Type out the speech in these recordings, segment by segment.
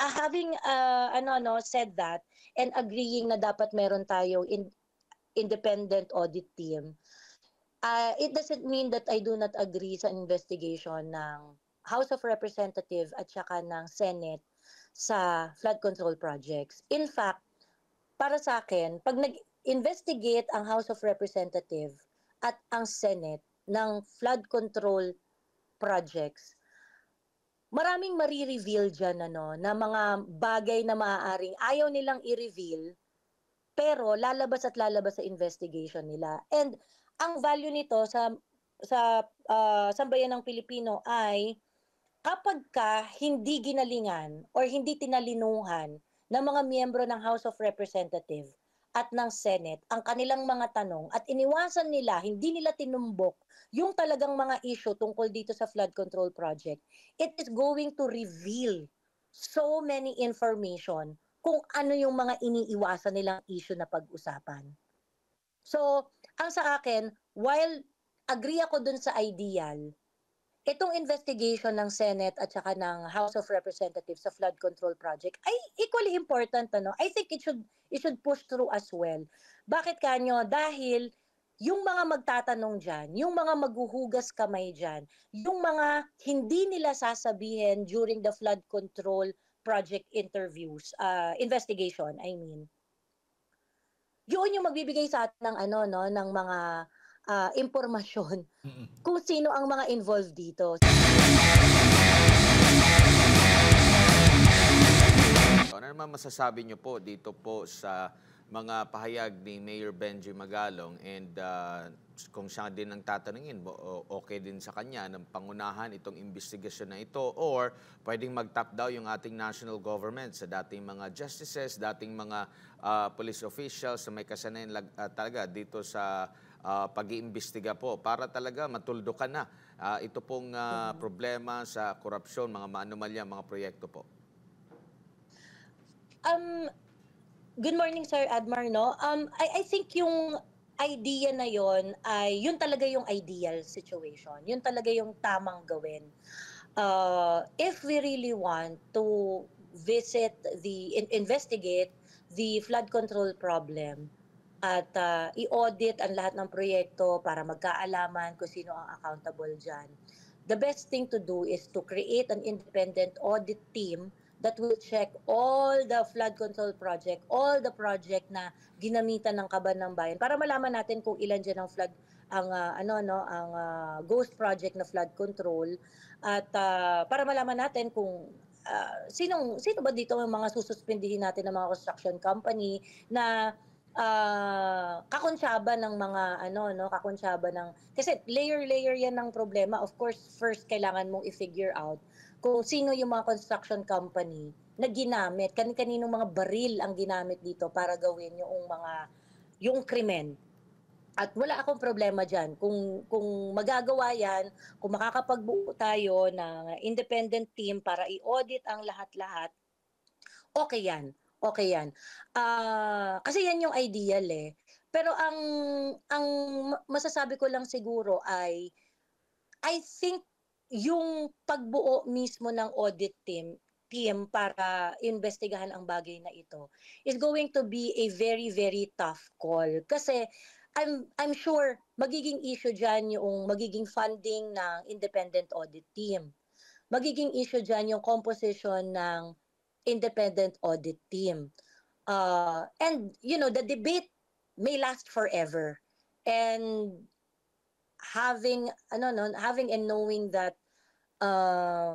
having said that and agreeing na dapat meron tayong independent audit team, it doesn't mean that I do not agree sa investigation ng House of Representatives at saka ng Senate sa flood control projects. In fact, para sa akin, pag nag-investigate ang House of Representatives at ang Senate ng flood control projects, maraming marireveal dyan na mga bagay na maaaring ayaw nilang i-reveal pero lalabas at lalabas sa investigation nila. And ang value nito sa sambayan ng Pilipino ay kapag ka hindi ginalingan or hindi tinalinuhan ng mga miyembro ng House of Representatives at ng Senate ang kanilang mga tanong at iniwasan nila, hindi nila tinumbok yung talagang mga issue tungkol dito sa flood control project, it is going to reveal so many information kung ano yung mga iniiwasan nilang issue na pag-usapan. So, ang sa akin, while agree ako dun sa ideal, itong investigation ng Senate at saka ng House of Representatives sa flood control project ay equally important. I think it should push through as well. Bakit kanyo? Dahil yung mga magtatanong dyan, yung mga maghuhugas kamay dyan, yung mga hindi nila sasabihin during the flood control project investigation, I mean, yun yung magbibigay sa atin ng ng mga impormasyon kung sino ang mga involved dito. Ano naman masasabi niyo po dito po sa mga pahayag ni Mayor Benji Magalong and kung siya din ang tatanungin, okay din sa kanya ng pangunahan itong investigasyon na ito or pwedeng mag-top daw yung ating national government sa dating mga justices, dating mga police officials na may kasanayan talaga dito sa pag-iimbestiga po para talaga matuldukan na ito pong problema sa korupsyon, mga anomalya, mga proyekto po. Good morning, Sir Admar, no? I think yung idea na yon ay yun talaga yung ideal situation. Yun talaga yung tamang gawin. If we really want to investigate the flood control problem at i-audit ang lahat ng proyekto para magkaalaman kung sino ang accountable dyan, the best thing to do is to create an independent audit team that will check all the flood control project, all the project na ginamitan ng Kaban ng Bayan para malaman natin kung ilan diyan ang flood ang ghost project na flood control at para malaman natin kung sino ba dito ang mga sususpindihin natin ng mga construction company na kakonsyaba ng mga kakonsyaba ng kasi layer yan ng problema. Of course, first kailangan mong i-figure out kung sino yung mga construction company na ginamit, kaninong mga baril ang ginamit dito para gawin yung krimen. At wala akong problema diyan kung magagawa 'yan, kung makakapagbuo tayo ng independent team para i-audit ang lahat-lahat, okay 'yan. Okay 'yan. Kasi 'yan yung ideal eh. Pero ang masasabi ko lang siguro ay I think yung pagbuo mismo ng audit team para investigahan ang bagay na ito is going to be a very very tough call kasi I'm sure magiging issue diyan yung magiging funding ng independent audit team. Magiging issue diyan yung composition ng independent audit team. And the debate may last forever. And having and knowing that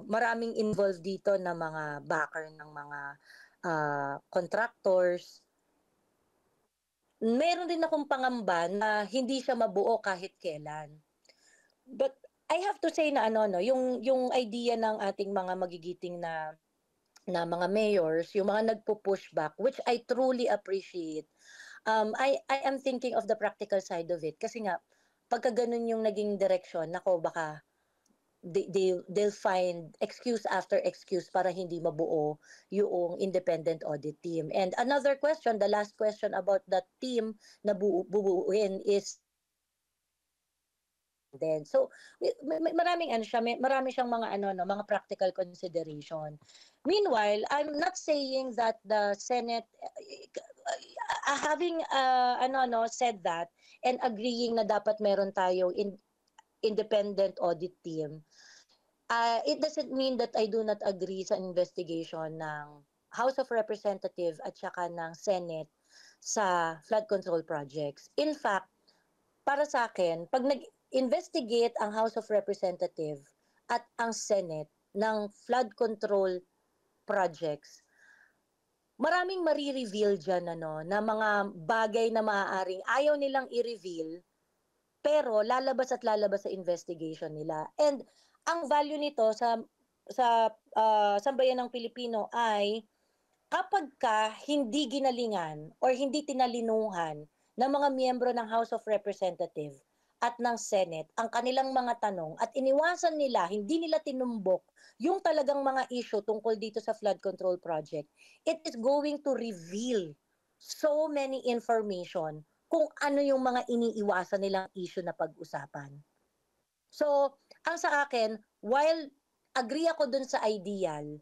maraming involved dito na mga backer ng mga contractors, meron din akong pangamba na hindi siya mabuo kahit kailan. But I have to say na yung idea ng ating mga magigiting na mga mayors, yung mga nagpo-push back, which I truly appreciate. I am thinking of the practical side of it kasi nga pagka ganun yung naging direction, nako baka they'll find excuse after excuse para hindi mabuo yung independent audit team. And another question, the last question about that team na bubuuin is independent. So maraming ano siya, marami siyang mga ano no, mga practical consideration. Meanwhile, I'm not saying that the Senate having ano no said that and agreeing na dapat meron tayong independent audit team. It doesn't mean that I do not agree sa investigation ng House of Representatives at saka ng Senate sa flood control projects. In fact, para sa akin, pag nag-investigate ang House of Representatives at ang Senate ng flood control projects, maraming marireveal dyan ano, na mga bagay na maaaring ayaw nilang i-reveal pero lalabas at lalabas sa investigation nila. And ang value nito sa sambayan ng Pilipino ay kapag ka hindi ginalingan or hindi tinalinuhan ng mga miyembro ng House of Representatives at ng Senate ang kanilang mga tanong at iniwasan nila, hindi nila tinumbok yung talagang mga issue tungkol dito sa flood control project, it is going to reveal so many information kung ano yung mga iniiwasan nilang issue na pag-usapan. So, ang sa akin, while agree ako dun sa ideal,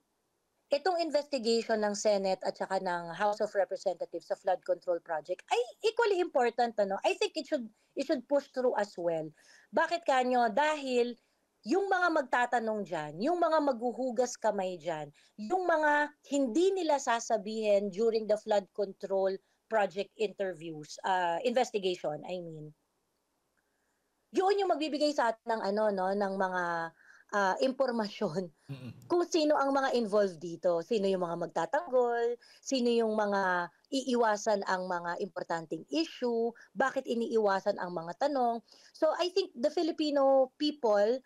itong investigation ng Senate at saka ng House of Representatives sa flood control project ay equally important ano. I think it should push through as well. Bakit kanyo? Dahil yung mga magtatanong diyan, yung mga maghuhugas kamay diyan, yung mga hindi nila sasabihin during the flood control project interviews, investigation, I mean. Yun yung magbibigay sa atin ng ano no, ng mga impormasyon kung sino ang mga involved dito, sino yung mga magtatanggol, sino yung mga iiwasan ang mga importanteng issue, bakit iniiwasan ang mga tanong. So I think the Filipino people,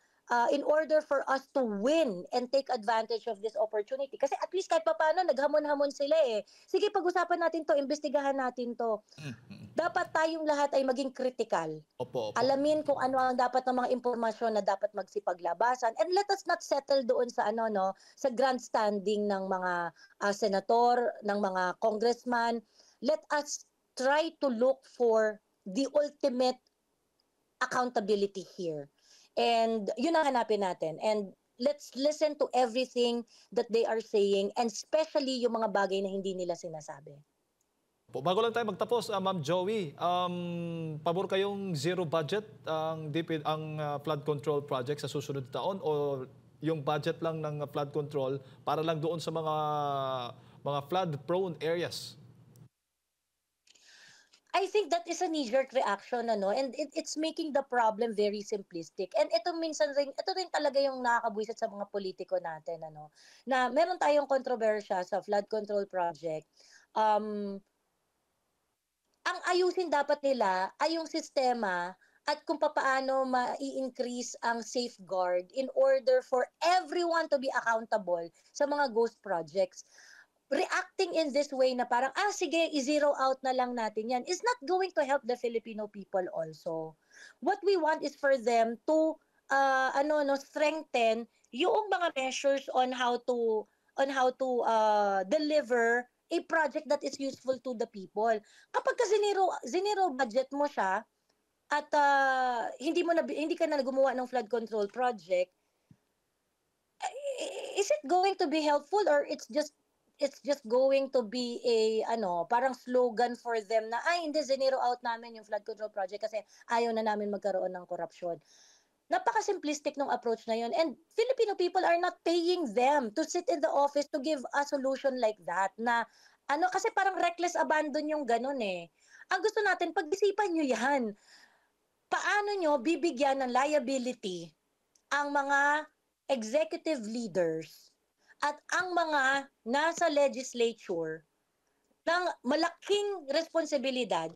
in order for us to win and take advantage of this opportunity, kasi at least kahit papaano naghamon-hamon sila eh. Sige, pag-usapan natin to, imbestigahan natin to. Dapat tayong lahat ay maging critical. Opo. Alamin kung ano ang dapat ng mga impormasyon na dapat magsipaglabasan, and let us not settle doon sa ano no, sa grandstanding ng mga senator, ng mga congressman. Let us try to look for the ultimate accountability here. And yun ang hanapin natin. And let's listen to everything that they are saying, and especially yung mga bagay na hindi nila sinasabi. Bago lang tayo magtapos, Ma'am Joey, pabor kayong zero budget ang flood control project sa susunod na taon, o yung budget lang ng flood control para lang doon sa mga flood prone areas? I think that is a knee-jerk reaction ano, and it's making the problem very simplistic. And ito rin talaga yung nakakabwisit sa mga politiko natin ano, na meron tayong kontrobersya sa flood control project. Ang ayusin dapat nila ay yung sistema at kung papaano ma-increase ang safeguard in order for everyone to be accountable sa mga ghost projects. Reacting in this way na parang, sige, i-zero out na lang natin yan, is not going to help the Filipino people also. What we want is for them to strengthen yung mga measures on how to deliver a project that is useful to the people. Kapag ka zero budget mo siya at hindi ka na gumawa ng flood control project, is it going to be helpful, or it's just going to be a parang slogan for them na hindi, zinero out namin yung flood control project kasi ayaw na namin magkaroon ng korupsyon. Napaka-simplistic ng approach na yun, and Filipino people are not paying them to sit in the office to give a solution like that na kasi parang reckless abandon yung ganun eh. Ang gusto natin, pag-isipan nyo yan. Paano nyo bibigyan ng liability ang mga executive leaders at ang mga nasa legislature ng malaking responsibilidad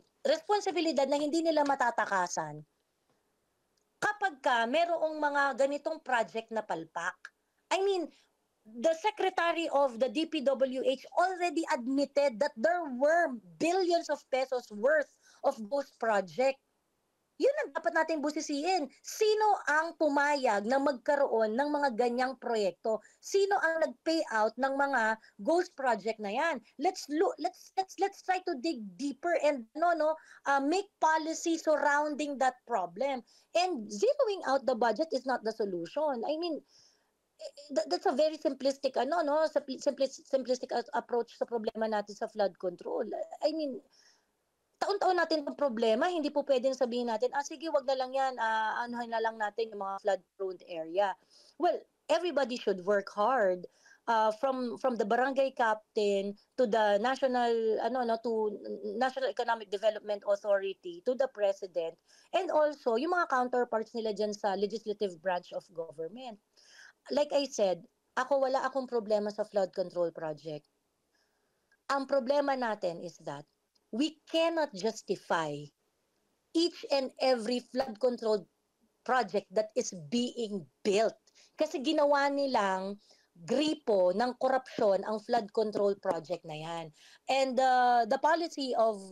na hindi nila matatakasan kapag ka merong mga ganitong project na palpak. I mean, the Secretary of the DPWH already admitted that there were billions of pesos worth of ghost project. Yun ang dapat nating busisiin. Sino ang pumayag na magkaroon ng mga ganyang proyekto? Sino ang nag-pay out ng mga ghost project na yan? Let's try to dig deeper and make policy surrounding that problem. And zeroing out the budget is not the solution. I mean, that's a very simplistic simplistic approach sa problema natin sa flood control. I mean, taon-taon natin ang problema, hindi po pwedeng sabihin natin, sige, wag na lang yan, anuhin na lang natin yung mga flood-prone area. Well, everybody should work hard. From the barangay captain to the National Economic Development Authority to the president, and also yung mga counterparts nila dyan sa legislative branch of government. Like I said, wala akong problema sa flood control project. Ang problema natin is that we cannot justify each and every flood control project that is being built. Kasi ginawa nilang gripo ng korupsyon ang flood control project na yan. And the policy of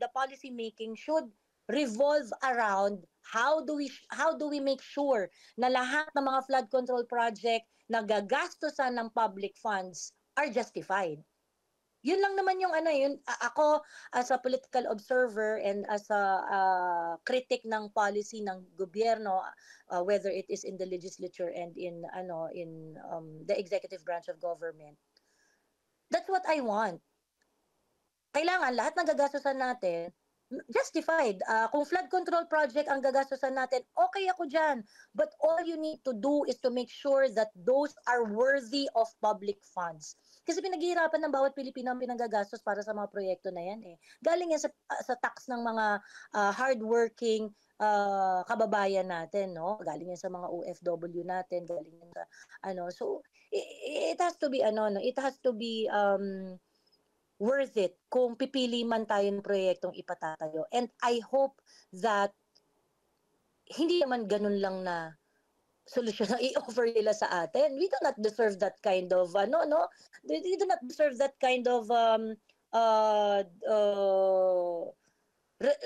the policy making should revolve around how do we make sure na lahat ng mga flood control project na gagastusan ng public funds are justified. Yun lang naman yung ako as a political observer and as a critic ng policy ng gobyerno, whether it is in the legislature and in the executive branch of government. That's what I want. Kailangan lahat ng gagastusan natin justified. Kung flood control project ang gagastusan natin, okay ako dyan. But all you need to do is to make sure that those are worthy of public funds. Kasi pinaghihirapan ng bawat Pilipino ang pinanggagastos para sa mga proyekto na yan eh. Galing yan sa tax ng mga hardworking kababayan natin, no? Galing yan sa mga OFW natin, galing yan sa so it has to be worth it kung pipili man tayo ng proyektong ipatatayo. And I hope that hindi naman ganun lang na solusyon na i-offer nila sa atin. We do not deserve that kind of we do not deserve that kind of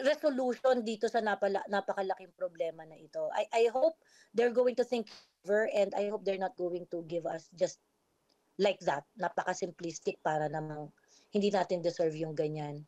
resolution dito sa napakalaking problema na ito. I hope they're going to think over, and I hope they're not going to give us just like that, napaka-simplistic para namang hindi natin deserve yung ganyan.